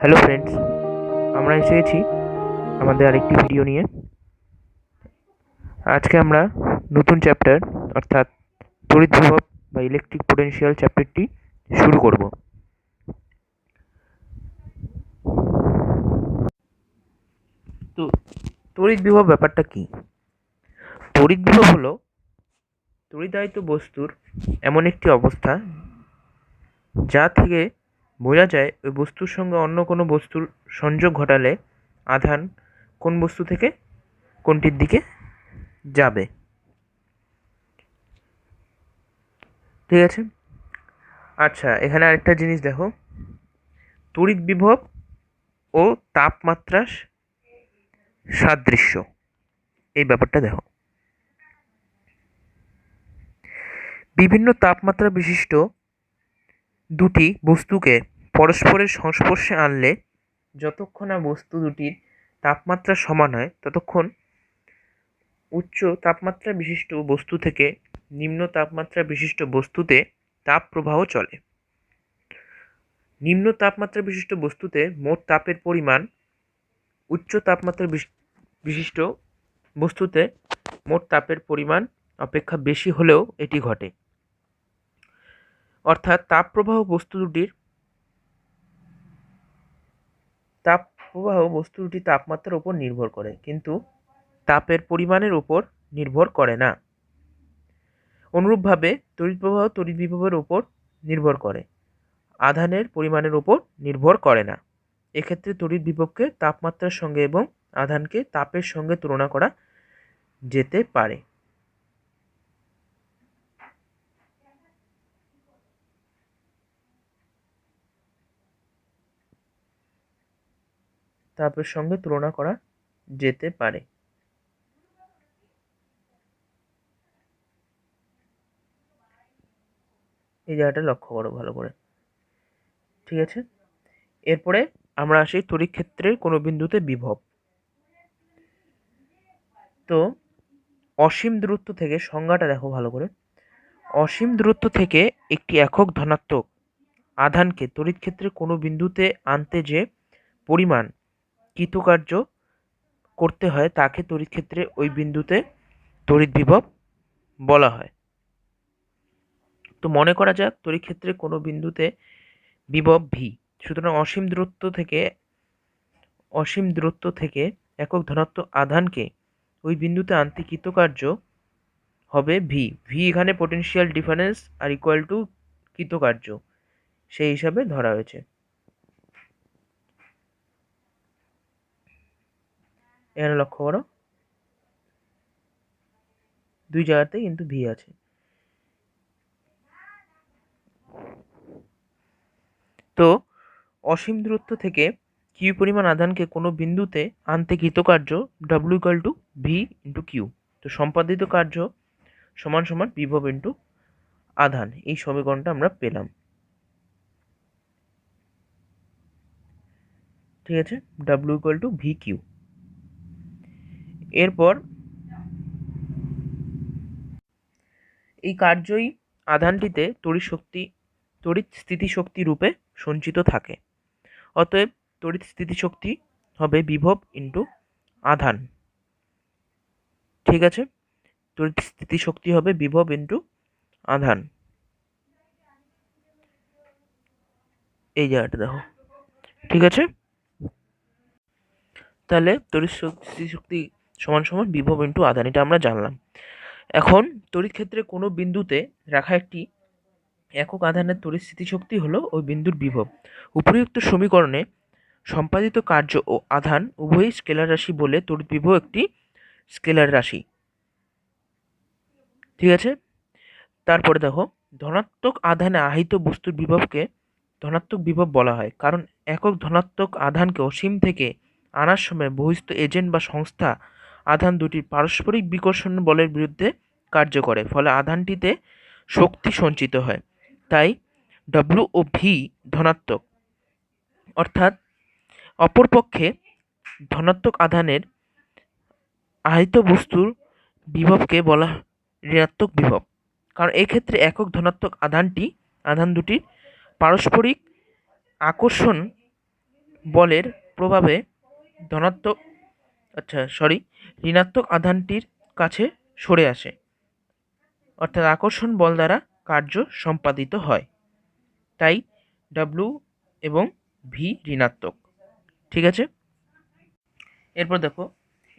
Hello friends, আমরা এসে গেছি আমাদের আরেকটি ভিডিও নিয়ে। আজকে আমরা নতুন চ্যাপ্টার অর্থাৎ তড়িৎ বিভব বা ইলেকট্রিক পোটেনশিয়াল চ্যাপ্টারটি শুরু করব। তো তড়িৎ বিভব ব্যাপারটা কি? তড়িৎ বিভব হলো তড়িদায়িত বস্তুর এমন একটি অবস্থা যা থেকে বোঝা যায় ওই বস্তুর সঙ্গে অন্য কোনো বস্তুর সংযোগ ঘটালে আধান কোন বস্তু থেকে কোনটির দিকে যাবে। ঠিক আছে, আচ্ছা, এখানে আরেকটা জিনিস দেখো, তড়িৎ বিভব ও তাপমাত্রা সাদৃশ্য, এই ব্যাপারটা দেখো। বিভিন্ন তাপমাত্রা বিশিষ্ট দুটি বস্তুকে পরস্পরের সংস্পর্শে আনলে যতক্ষণ না বস্তু দুটির তাপমাত্রা সমান হয় ততক্ষণ উচ্চ তাপমাত্রা বিশিষ্ট বস্তু থেকে নিম্ন তাপমাত্রা বিশিষ্ট বস্তুতে তাপ প্রবাহ চলে। নিম্ন তাপমাত্রা বিশিষ্ট বস্তুতে মোট তাপের পরিমাণ উচ্চ তাপমাত্রা বিশিষ্ট বস্তুতে মোট তাপের পরিমাণ অপেক্ষা বেশি হলেও এটি ঘটে। অর্থাৎ তাপ প্রবাহ বস্তু দুটির তাপমাত্রার উপর নির্ভর করে, কিন্তু তাপের পরিমাণের উপর নির্ভর করে না। অনুরূপভাবে তড়িৎ প্রবাহ তড়িৎ বিভবের উপর নির্ভর করে, আধানের পরিমাণের উপর নির্ভর করে না। এক্ষেত্রে তড়িৎ বিভবকে তাপমাত্রার সঙ্গে এবং আধানকে তাপের সঙ্গে তুলনা করা যেতে পারে। তাপের সঙ্গে তুলনা করা যেতে পারে। এই জায়গাটা লক্ষ্য করো ভালো করে। ঠিক আছে, এরপরে আমরা আসি তড়িৎ ক্ষেত্রের কোনো বিন্দুতে বিভব। তো অসীম দূরত্ব থেকে, সংজ্ঞাটা দেখো ভালো করে। অসীম দূরত্ব থেকে একটি একক ধনাত্মক আধানকে তড়িৎ ক্ষেত্রের কোনো বিন্দুতে আনতে যে পরিমাণ কৃতকার্য করতে হয় তাকে তড়িৎ ক্ষেত্রে ওই বিন্দুতে তড়িৎ বিভব বলা হয়। তো মনে করা যাক তড়িৎ ক্ষেত্রে কোনো বিন্দুতে বিভব ভি। সুতরাং অসীম দূরত্ব থেকে একক ধনাত্মক আধানকে ওই বিন্দুতে আনতে কৃতকার্য হবে ভি। ভি এখানে পোটেনশিয়াল ডিফারেন্স আর ইকুয়াল টু কৃতকার্য, সেই হিসাবে ধরা হয়েছে। এখানে লক্ষ্য করো, দুই জায়গাতেই কিন্তু ভি আছে। তো অসীম দূরত্ব থেকে কিউ পরিমাণ আধানকে কোনো বিন্দুতে আনতে কৃতকার্য W equal to V into Q. তো সম্পাদিত কার্য সমান সমান বিভব ইন্টু আধান, এই সমীকরণটা আমরা পেলাম। ঠিক আছে, W equal to V Q. এরপর এই কার্যই আধানটিতে তড়িৎ স্থিতিশক্তি রূপে সঞ্চিত থাকে। অতএব তড়িৎ স্থিতিশক্তি হবে বিভব ইন্টু আধান। ঠিক আছে, তড়িৎ স্থিতিশক্তি হবে বিভব ইন্টু আধান। এই জায়গাটা দেখো। ঠিক আছে, তাহলে তড়িৎ স্থিতিশক্তি সমান সমান বিভব ইন্টু আধান, এটা আমরা জানলাম। এখন তড়িৎ ক্ষেত্রে কোনো বিন্দুতে রাখা একটি একক আধানের তড়িৎ স্থিতিশক্তি হলো ওই বিন্দুর বিভব। উপরিউক্ত সমীকরণে সম্পাদিত কার্য ও আধান উভয়ই স্কেলার রাশি বলে তড়িৎ বিভব একটি স্কেলার রাশি। ঠিক আছে, তারপরে দেখো, ধনাত্মক আধানে আহিত বস্তুর বিভবকে ধনাত্মক বিভব বলা হয়, কারণ একক ধনাত্মক আধানকে অসীম থেকে আনার সময় বহিস্থ এজেন্ট বা সংস্থা আধান দুটির পারস্পরিক বিকর্ষণ বলের বিরুদ্ধে কার্য করে, ফলে আধানটিতে শক্তি সঞ্চিত হয়। তাই ডব্লিউ ও ভি ধনাত্মক। অর্থাৎ অপরপক্ষে ধনাত্মক আধানের আহিত বস্তুর বিভবকে বলা ঋণাত্মক বিভব, কারণ এক্ষেত্রে একক ধনাত্মক আধান দুটির পারস্পরিক আকর্ষণ বলের প্রভাবে ঋণাত্মক আধানটির কাছে সরে আসে, অর্থাৎ আকর্ষণ বল দ্বারা কার্য সম্পাদিত হয়। তাই ডাব্লু এবং ভি ঋণাত্মক। ঠিক আছে, এরপর দেখো,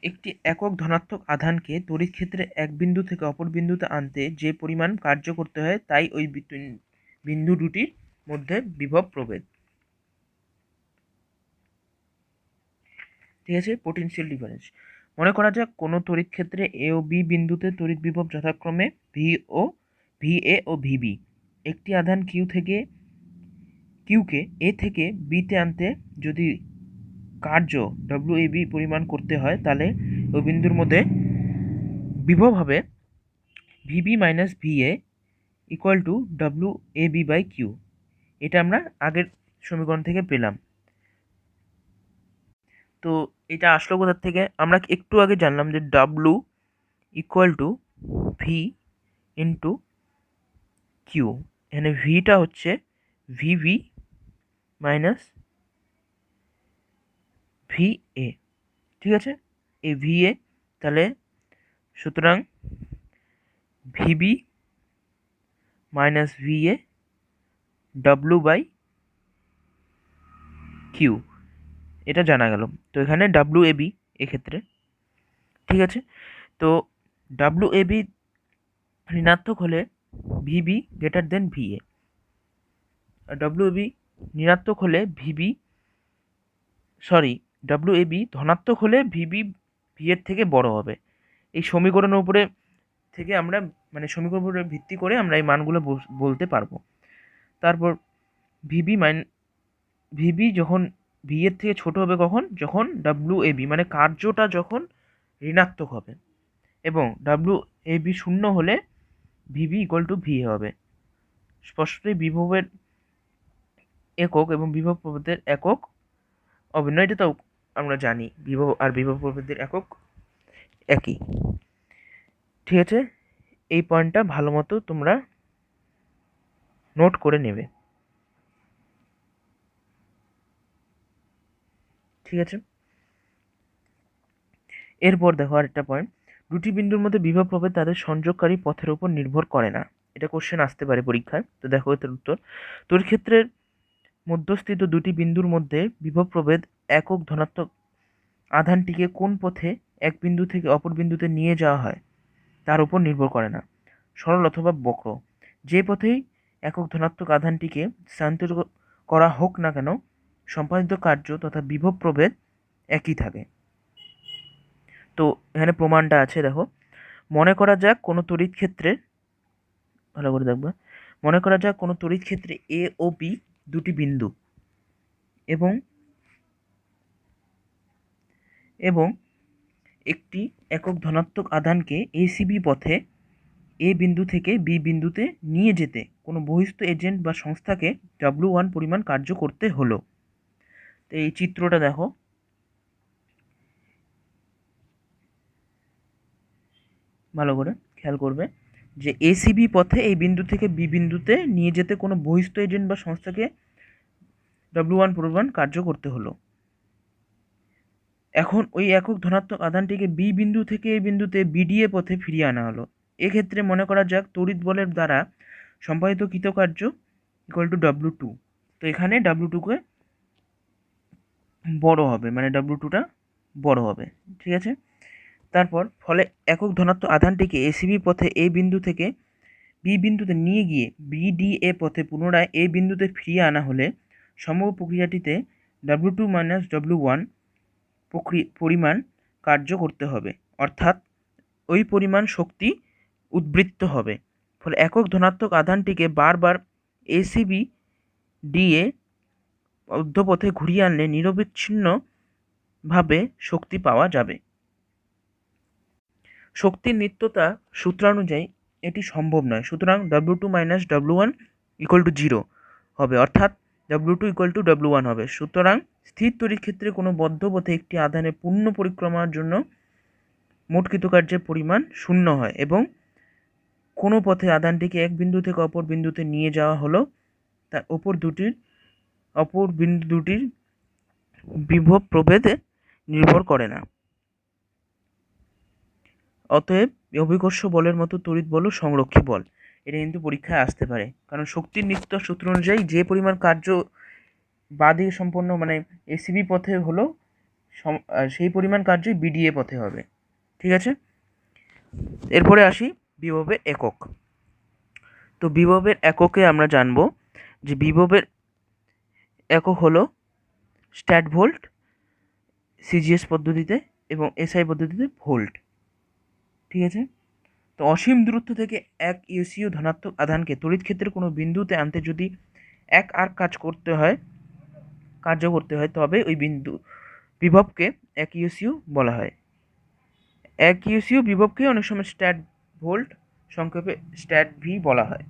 একটি একক ধনাত্মক আধানকে তড়িৎ ক্ষেত্রে এক বিন্দু থেকে অপর বিন্দুতে আনতে যে পরিমাণ কার্য করতে হয় তাই ওই বিন্দু দুটির মধ্যে বিভব প্রভেদ। ঠিক আছে, পোটেনশিয়াল ডিফারেন্স। মনে করা যাক কোনো তড়িৎ ক্ষেত্রে এ ও বি বিন্দুতে তড়িৎ বিভব যথাক্রমে ভি এ ও ভিবি। একটি আধান কিউকে এ থেকে বিতে আনতে যদি কার্য ডব্লিউ এ বি পরিমাণ করতে হয়, তাহলে ওই বিন্দুর মধ্যে বিভব হবে VB minus V A equal to W A B by Q. এটা আমরা আগের সমীকরণ থেকে পেলাম। তো এটা আসলো কোথার থেকে? আমরা একটু আগে জানলাম যে W equal to V into Q. এখানে ভিটা হচ্ছে ভিভি মাইনাস ভি এ। ঠিক আছে, এই ভি এ, তাহলে সুতরাং VB minus V A W by Q, এটা জানা গেল। তো এখানে ডাব্লু এ বি এক্ষেত্রে। ঠিক আছে, তো ডাব্লু এ বি ঋণাত্মক হলে VB greater than V A, আর ডাব্লু এ বি ঋণাত্মক হলে ডাব্লু এ বি ধনাত্মক হলে ভিবি ভি এর থেকে বড় হবে। এই সমীকরণের উপরে থেকে আমরা সমীকরণের উপরে ভিত্তি করে আমরা এই মানগুলো বলতে পারবো। তারপর ভিবি যখন ভি এর থেকে ছোট হবে কখন? যখন ডাব্লু এ বি কার্যটা যখন ঋণাত্মক হবে, এবং ডাব্লু এ বি শূন্য হলে ভিবি ইকুয়াল টু ভি হবে। স্পষ্টতই বিভবের একক এবং বিভব প্রভেদের একক অভিন্ন, এটা তো আমরা জানি, বিভব আর বিভব প্রভেদের একক একই। ঠিক আছে, এই পয়েন্টটা ভালো মতো তোমরা নোট করে নেবে। ঠিক আছে, এরপর দেখো আরেকটা পয়েন্ট, দুটি বিন্দুর মধ্যে বিভব প্রভেদ তাদের সংযোগকারী পথের উপর নির্ভর করে না। এটা কোশ্চেন আসতে পারে পরীক্ষায়। তো দেখো এটার উত্তর, তড়িৎ ক্ষেত্রের মধ্যস্থিত দুটি বিন্দুর মধ্যে বিভব প্রভেদ একক ধনাত্মক আধানটিকে কোন পথে এক বিন্দু থেকে অপর বিন্দুতে নিয়ে যাওয়া হয় তার উপর নির্ভর করে না। সরল অথবা বক্র, যে পথেই একক ধনাত্মক আধানটিকে স্থানান্তরিত করা হোক না কেন, সম্পাদিত কার্য তথা বিভব প্রভেদ একই থাকে। তো এখানে প্রমাণটা আছে, দেখো। মনে করা যাক কোনো তড়িৎ ক্ষেত্রে, ভালো করে দেখবে, মনে করা যাক কোনো তড়িৎ ক্ষেত্রে এ ও বি দুটি বিন্দু, এবং একটি একক ধনাত্মক আধানকে এসিবি পথে এ বিন্দু থেকে বি বিন্দুতে নিয়ে যেতে কোনো বহিস্থ এজেন্ট বা সংস্থাকে W1 পরিমাণ কার্য করতে হলো। তো এই চিত্রটা দেখো, ভালো করে খেয়াল করবে যে এসিবি পথে এই বিন্দু থেকে বি বিন্দুতে নিয়ে যেতে কোনো বহিস্থ এজেন্ট বা সংস্থাকে W1 পরিমাণ কার্য করতে হলো। এখন ওই একক ধনাত্মক আধানটিকে বি বিন্দু থেকে এই বিন্দুতে বিডিএ পথে ফিরিয়ে আনা হলো। এক্ষেত্রে মনে করা যাক তড়িৎ বলের দ্বারা সম্পাদিত কৃতকার্য ইকুয়াল টু W2। তো এখানে W2কে বড় হবে, W2টা বড় হবে। ঠিক আছে, তারপর ফলে একক ধনাত্মক আধানটিকে এসিবি পথে এ বিন্দু থেকে বি বিন্দুতে নিয়ে গিয়ে বিডিএ পথে পুনরায় এ বিন্দুতে ফিরিয়ে আনা হলে সমগ্র প্রক্রিয়াটিতে W2 মাইনাস W1 পরিমাণ কার্য করতে হবে, অর্থাৎ ওই পরিমাণ শক্তি উদ্বৃত্ত হবে। ফলে একক ধনাত্মক আধানটিকে বারবার এসিবি ডিএ মধ্যপথে ঘুরিয়ে আনলে নিরবিচ্ছিন্নভাবে শক্তি পাওয়া যাবে। শক্তির নিত্যতা সূত্রানুযায়ী এটি সম্ভব নয়, সুতরাং W2 minus W1 equal to 0 হবে, অর্থাৎ W2 ইকুয়াল টু W1 হবে। সুতরাং স্থির তড়িৎ ক্ষেত্রে কোনো বদ্ধ পথে একটি আধানের পূর্ণ পরিক্রমার জন্য মোট কৃতকার্যের পরিমাণ 0 হয়, এবং কোনো পথে আধানটিকে এক বিন্দু থেকে অপর বিন্দুতে নিয়ে যাওয়া হলো, তার অপর বিন্দু দুটির বিভব প্রভেদে নির্ভর করে না। অতএব অভিকর্ষ বলের মতো তড়িৎ বলও সংরক্ষী বল। এটা কিন্তু পরীক্ষায় আসতে পারে, কারণ শক্তির নিত্যতা সূত্র অনুযায়ী যে পরিমাণ কার্য বাঁ দিকে সম্পন্ন মানে এসিবি পথে হলো সেই পরিমাণ কার্যই বিডিএ পথে হবে। ঠিক আছে, এরপরে আসি বিভবের একক। তো বিভবের এককে আমরা জানব যে বিভবের একক হলো স্ট্যাট ভোল্ট সিজিএস পদ্ধতিতে এবং এসআই পদ্ধতিতে ভোল্ট। ঠিক আছে, তো অসীম দূরত্ব থেকে এক ইউসিউ ধনাত্মক আধানকে তড়িৎ ক্ষেত্রের কোনো বিন্দুতে আনতে যদি এক আর্ক কার্য করতে হয় তবে ওই বিন্দু বিভবকে এক ইউসিউ বলা হয়। এক ইউসিউ বিভবকে অনেক সময় স্ট্যাট ভোল্ট সংক্ষেপে স্ট্যাট ভি বলা হয়।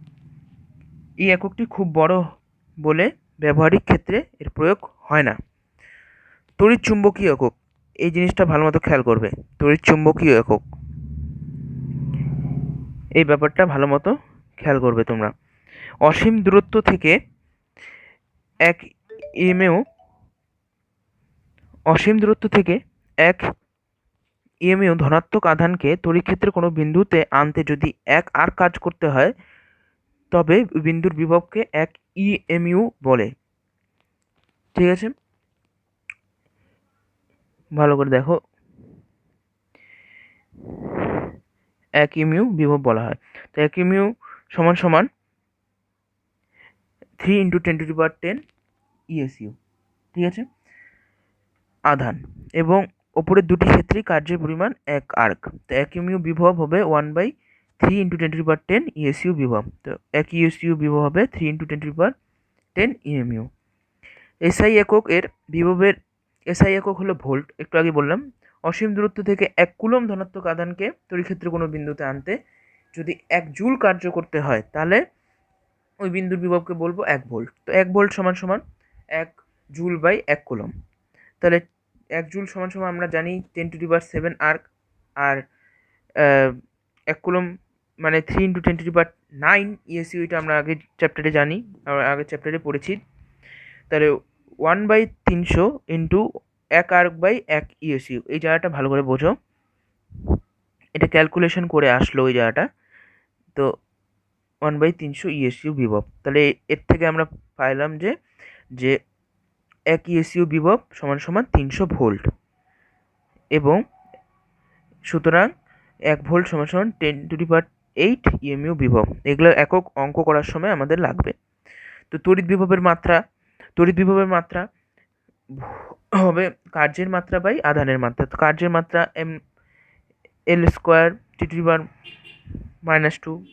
এই এককটি খুব বড় বলে ব্যবহারিক ক্ষেত্রে এর প্রয়োগ হয় না। তড়িৎ চুম্বকীয় একক, এই জিনিসটা ভালো মতো খেয়াল করবে। তড়িৎ চুম্বকীয় একক, এই ব্যাপারটা ভালো মতো খেয়াল করবে তোমরা। অসীম দূরত্ব থেকে এক ইএমইউ ধনাত্মক আধানকে তড়িৎ ক্ষেত্রের কোনো বিন্দুতে আনতে যদি এক আর কাজ করতে হয় তবে বিন্দুর বিভবকে এক ইএমইউ বলে। ঠিক আছে, ভালো করে দেখো, এক ইমিউ বিভব বলা হয়। তো এক ইমিউ সমান সমান 3 × 10⁻10 ইএসইউ। ঠিক আছে, আধান এবং ওপরের দুটি ক্ষেত্রেই কার্যের পরিমাণ এক আর্ক। তো এক ইমিউ বিভব হবে 1/3 × 10⁻10 ইএসইউ বিভব। তো এক ইএসইউ বিভব হবে 3 × 10⁻10 ইএমইউ। এসআই একক এর বিভবের এসআই একক হলো ভোল্ট, একটু আগে বললাম। অসীম দূরত্ব থেকে 1 কুলম্ব ধনাত্মক আধানকে তড়িৎক্ষেত্রের কোনো বিন্দুতে আনতে যদি 1 জুল কার্য করতে হয় তাহলে ওই বিন্দুর বিভবকে বলবো 1 ভোল্ট। তো 1 ভোল্ট সমান সমান 1 জুল বাই 1 কুলম্ব। তাহলে 1 জুল সমান সমান আমরা জানি 10⁻7 আর্ক, আর 1 কুলম্ব মানে 3 × 10⁻9 ইএসইউ, এটা আমরা আগের চ্যাপ্টারে জানি, আমরা আগের চ্যাপ্টারে পড়েছি। তাহলে 1/300 ইন্টু 1 আর্ক বাই 1 ইএসইউ, এই জায়গাটা ভালো করে বোঝো, এটা ক্যালকুলেশন করে আসলো ওই জায়গাটা। তো 1/300 ইএসইউ বিভব, তাহলে এর থেকে আমরা পাইলাম যে 1 ইএসইউ বিভব সমান সমান 300 ভোল্ট, এবং সুতরাং 1 ভোল্ট সমান সমান 10⁸ ইএমইউ বিভব। এগুলো একক অঙ্ক করার সময় আমাদের লাগবে। তো তড়িৎ বিভবের মাত্রা হবে কার্যের মাত্রা বাই আধানের মাত্রা। তো কার্যের মাত্রা mL² T⁻²,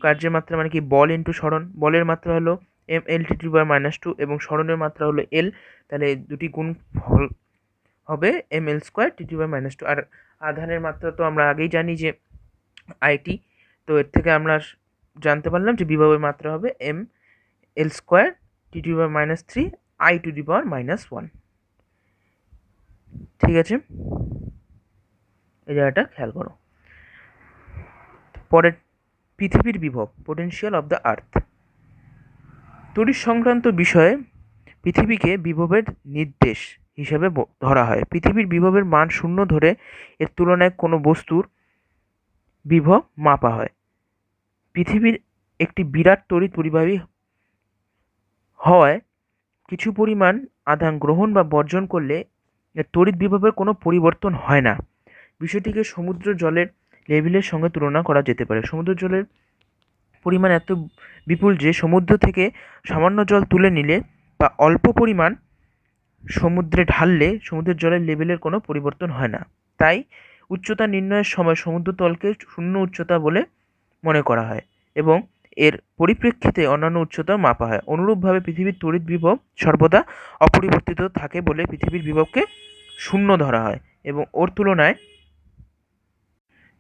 কার্যের মাত্রা মানে কি বল ইন্টু সরণ, বলের মাত্রা হলো mL T⁻², এবং সরণের মাত্রা হলো L, তাহলে দুটি গুণ ফল হবে mL² T⁻²। আর আধানের মাত্রা তো আমরা আগেই জানি যে IT, তো এর থেকে আমরা জানতে পারলাম যে বিভবের মাত্রা হবে mL² T⁻³ I⁻⁻1। ঠিক আছে, এই জায়গাটা খেয়াল করো। পরের, পৃথিবীর বিভব, পোটেনশিয়াল অফ দ্য আর্থ। তড়িৎ সংক্রান্ত বিষয়ে পৃথিবীকে বিভবের নির্দেশ হিসেবে ধরা হয়। পৃথিবীর বিভবের মান 0 ধরে এর তুলনায় কোনো বস্তুর বিভব মাপা হয়। পৃথিবীর একটি বিরাট তড়িৎ পরিবাহী হওয়ায় কিছু পরিমাণ আধান গ্রহণ বা বর্জন করলে এর তড়িৎ বিভবের কোনো পরিবর্তন হয় না। বিষয়টিকে সমুদ্র জলের লেভেলের সঙ্গে তুলনা করা যেতে পারে। সমুদ্র জলের পরিমাণ এত বিপুল যে সমুদ্র থেকে সামান্য জল তুলে নিলে বা অল্প পরিমাণ সমুদ্রে ঢাললে সমুদ্রের জলের লেভেলের কোনো পরিবর্তন হয় না। তাই উচ্চতা নির্ণয়ের সময় সমুদ্রতলকে শূন্য উচ্চতা বলে মনে করা হয় এবং এর পরিপ্রেক্ষিতে অন্যান্য উচ্চতা মাপা হয়। অনুরূপভাবে পৃথিবীর তড়িৎ বিভব সর্বদা অপরিবর্তিত থাকে বলে পৃথিবীর বিভবকে 0 ধরা হয় এবং ওর তুলনায়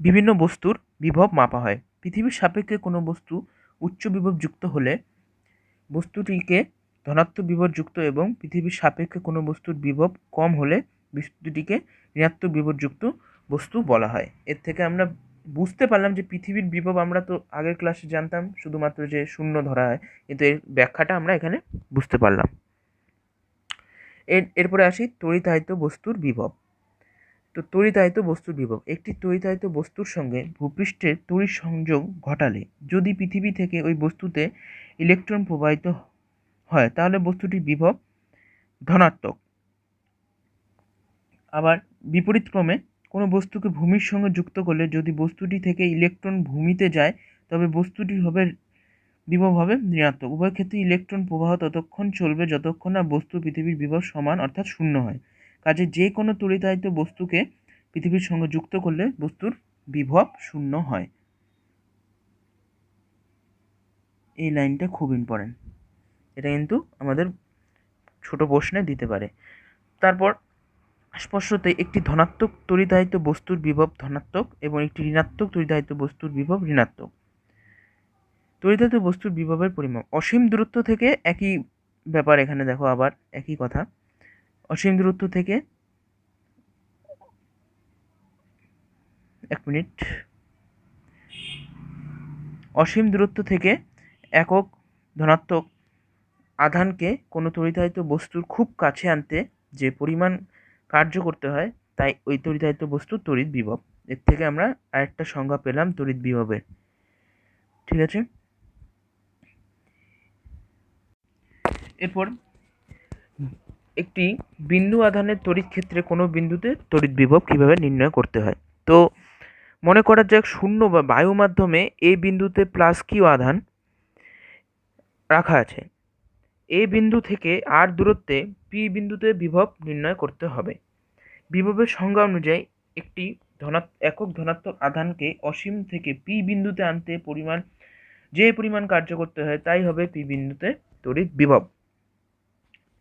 বিভিন্ন বস্তুর বিভব মাপা হয়। পৃথিবীর সাপেক্ষে কোনো বস্তু উচ্চ বিভবযুক্ত হলে বস্তুটিকে ধনাত্মক বিভবযুক্ত এবং পৃথিবীর সাপেক্ষে কোনো বস্তুর বিভব কম হলে বস্তুটিকে ঋণাত্মক বিভবযুক্ত বস্তু বলা হয়। এর থেকে আমরা বুঝতে পারলাম যে পৃথিবীর বিভব আমরা তো আগের ক্লাসে জানতাম শুধুমাত্র যে 0 ধরা হয়, কিন্তু এর ব্যাখ্যাটা আমরা এখানে বুঝতে পারলাম। এরপরে আসি তড়িতায়িত বস্তুর বিভব। তো তড়িতায়িত বস্তুর বিভব, একটি তড়িতায়িত বস্তুর সঙ্গে ভূপৃষ্ঠের তড়িৎ সংযোগ ঘটালে যদি পৃথিবী থেকে ওই বস্তুতে ইলেকট্রন প্রবাহিত হয় তাহলে বস্তুটির বিভব ধনাত্মক। আবার বিপরীতক্রমে কোনো বস্তুকে ভূমির সঙ্গে যুক্ত করলে যদি বস্তুটি থেকে ইলেকট্রন ভূমিতে যায় তবে বস্তুটির বিভব হবে ঋণাত্মক। উভয় ক্ষেত্রে ইলেকট্রন প্রবাহ ততক্ষণ চলবে যতক্ষণ না বস্তু পৃথিবীর বিভব সমান অর্থাৎ শূন্য হয়। কাজে যে কোনো তড়িতায়িত বস্তুকে পৃথিবীর সঙ্গে যুক্ত করলে বস্তুর বিভব শূন্য হয়। এই লাইনটা খুব ইম্পর্টেন্ট, এটা কিন্তু আমাদের ছোট প্রশ্নে দিতে পারে। তারপর স্পষ্টতই একটি ধনাত্মক তড়িতায়িত বস্তুর বিভব ধনাত্মক এবং একটি ঋণাত্মক তড়িতায়িত বস্তুর বিভব ঋণাত্মক। তড়িতায়িত বস্তুর বিভবের পরিমাপ অসীম দূরত্ব থেকে একই ব্যাপার, এখানে দেখো আবার একই কথা। অসীম দূরত্ব থেকে অসীম দূরত্ব থেকে একক ধনাত্মক আধানকে কোনো তড়িতায়িত বস্তুর খুব কাছে আনতে যে পরিমাণ কার্য করতে হয় তাই ওই তড়িতায়িত বস্তুর তড়িৎ বিভব। এর থেকে আমরা আরেকটা সংজ্ঞা পেলাম তড়িৎ বিভবের। ঠিক আছে, এরপর একটি বিন্দু আধানের তড়িৎ ক্ষেত্রে কোনো বিন্দুতে তড়িৎ বিভব কীভাবে নির্ণয় করতে হয়। তো মনে করা যাক শূন্য বা বায়ু মাধ্যমে এই বিন্দুতে প্লাস কিউ আধান রাখা আছে। এ বিন্দু থেকে আর দূরত্বে পি বিন্দুতে বিভব নির্ণয় করতে হবে। বিভবের সংজ্ঞা অনুযায়ী একটি একক ধনাত্মক আধানকে অসীম থেকে পি বিন্দুতে আনতে যে পরিমাণ কার্য করতে হয় তাই হবে পি বিন্দুতে তড়িৎ বিভব।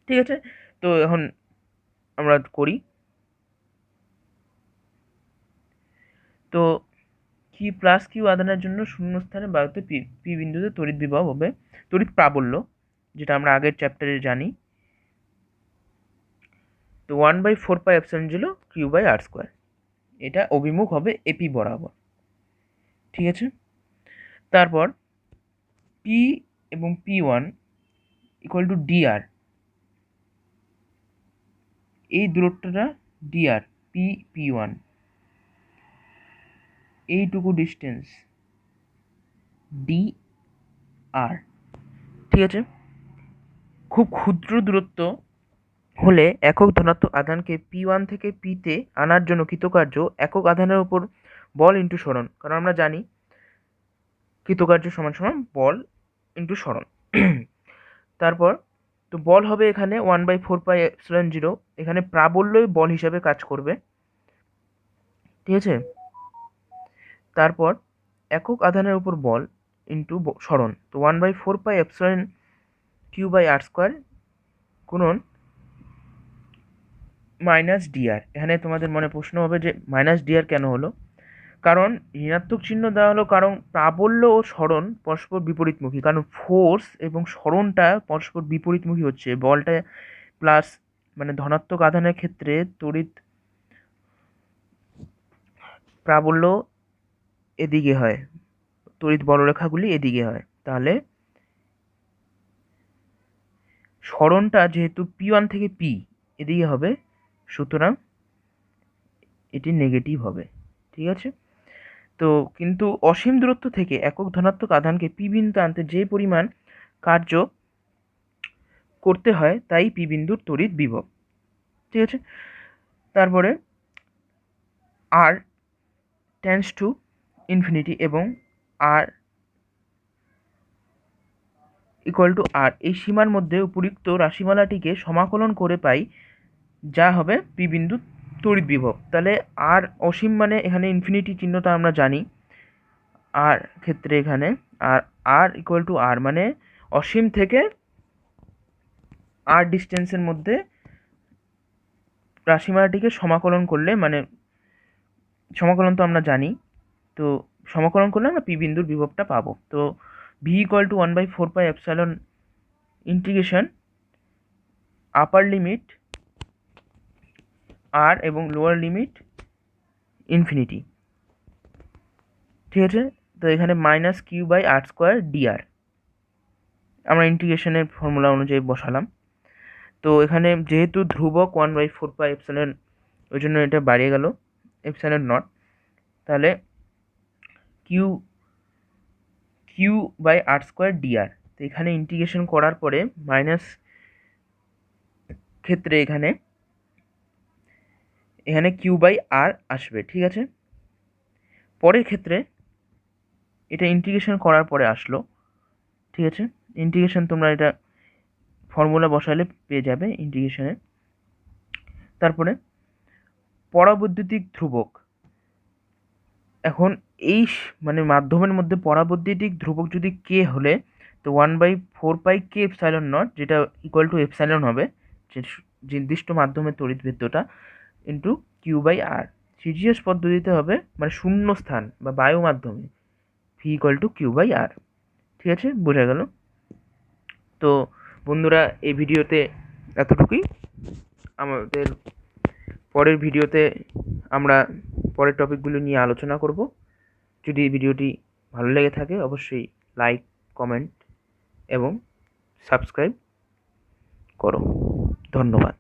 ঠিক আছে, তো এখন আমরা করি। তো কি প্লাস কিউ আধানের জন্য শূন্য স্থানে বায়ুতে পি বিন্দুতে তড়িৎ বিভব হবে তড়িৎ প্রাবল্য, যেটা আমরা আগের চ্যাপ্টারে জানি। তো 1/4πε0 Q/r², এটা অভিমুখ হবে এপি বরাবর। ঠিক আছে, তারপর পি এবং P1 ইকুয়াল টু ডিআর, এই দূরত্বটা ডিআর, P1 এইটুকু ডিস্টেন্স ডিআর। ঠিক আছে, খুব ক্ষুদ্র দূরত্ব হলে একক ধনাত্মক আধানকে P1 থেকে পিতে আনার জন্য কৃতকার্য একক আধানের উপর বল ইন্টু সরণ, কারণ আমরা জানি কৃতকার্য সমান সমান বল ইন্টু সরণ। তারপর তো বল হবে এখানে 1/4πε0, এখানে প্রাবল্যই বল হিসাবে কাজ করবে। ঠিক আছে, তারপর একক আধানের উপর বল ইন্টু সরণ, তো 1/4πε Q/r² গুণন মাইনাস ডিআর। এখানে তোমাদের মনে প্রশ্ন হবে যে মাইনাস ডিআর কেন হলো, কারণ ঋণাত্মক চিহ্ন দেওয়া হলো কারণ প্রাবল্য ও সরণ পরস্পর বিপরীতমুখী, কারণ ফোর্স এবং সরণটা পরস্পর বিপরীতমুখী হচ্ছে। বলটা প্লাস মানে ধনাত্মক আধানের ক্ষেত্রে তড়িৎ প্রাবল্য এদিকে হয়, তড়িৎ বলরেখাগুলি এদিকে হয়, তাহলে সরণটা যেহেতু P1 থেকে P এদিকে হবে সুতরাং এটি নেগেটিভ হবে। ঠিক আছে, তো কিন্তু অসীম দূরত্ব থেকে একক ধনাত্মক আধানকে পি বিন্দুতে আনতে যে পরিমাণ কার্য করতে হয় তাই পি বিন্দুর তড়িৎ বিভব। ঠিক আছে, তারপরে আর টেন্ডস টু ইনফিনিটি এবং আর ইকুয়াল টু আর এই সীমার মধ্যে উপরিক্ত রাশিমালাটিকে সমাকলন করে পাই যা হবে পি বিন্দুর তড়িৎ বিভব। তাহলে আর অসীম মানে এখানে ইনফিনিটি চিহ্নটা আমরা জানি আর ক্ষেত্রে এখানে, আর আর ইকুয়াল টু আর মানে অসীম থেকে আর ডিস্টেন্সের মধ্যে রাশিমালাটিকে সমাকলন করলে, মানে সমাকলন তো আমরা জানি, তো সমাকলন করলে আমরা পি বিন্দুর বিভবটা পাবো। তো V equal to 1/4πε integration upper limit R এবং লোয়ার লিমিট ইনফিনিটি। ঠিক আছে, তো এখানে মাইনাস Q/r² ডিআর আমরা ইন্টিগ্রেশনের ফর্মুলা অনুযায়ী বসালাম। তো এখানে যেহেতু ধ্রুবক 1/4 পাই এপসাইলন, ওই জন্য এটা বাড়িয়ে গেল এপসাইলন নট। তাহলে Q Q by R square DR. তো এখানে ইন্টিগ্রেশন করার পরে মাইনাস ক্ষেত্রে এখানে কিউ বাই আর আসবে, ঠিক আছে। পরের ক্ষেত্রে এটা ইন্টিগ্রেশন করার পরে আসলো, ঠিক আছে। ইন্টিগ্রেশন তোমরা এটা ফর্মুলা বসালে পেয়ে যাবে ইন্টিগ্রেশনে। তারপরে পরাবৈদ্যুতিক ধ্রুবক, এখন এই মানে মাধ্যমের মধ্যে পরাবৈদ্যুতিক ধ্রুবক যদি কে হলে, তো 1/4 পাই কে এপসাইলন নট, যেটা ইকুয়াল টু এপসাইলন হবে, যে নির্দিষ্ট মাধ্যমের তড়িৎভেদ্যটা, into Q by R. CGS পদ্ধতিতে হবে মানে শূন্য স্থান বা বায়ু মাধ্যমে V equal to Q by R. ঠিক আছে, বোঝা গেল। তো বন্ধুরা, এই ভিডিওতে এতটুকুই। আমাদের পরের ভিডিওতে আমরা পরের টপিকগুলো নিয়ে আলোচনা করব। যদি ভিডিওটি ভালো লেগে থাকে অবশ্যই লাইক, কমেন্ট এবং সাবস্ক্রাইব করো। ধন্যবাদ।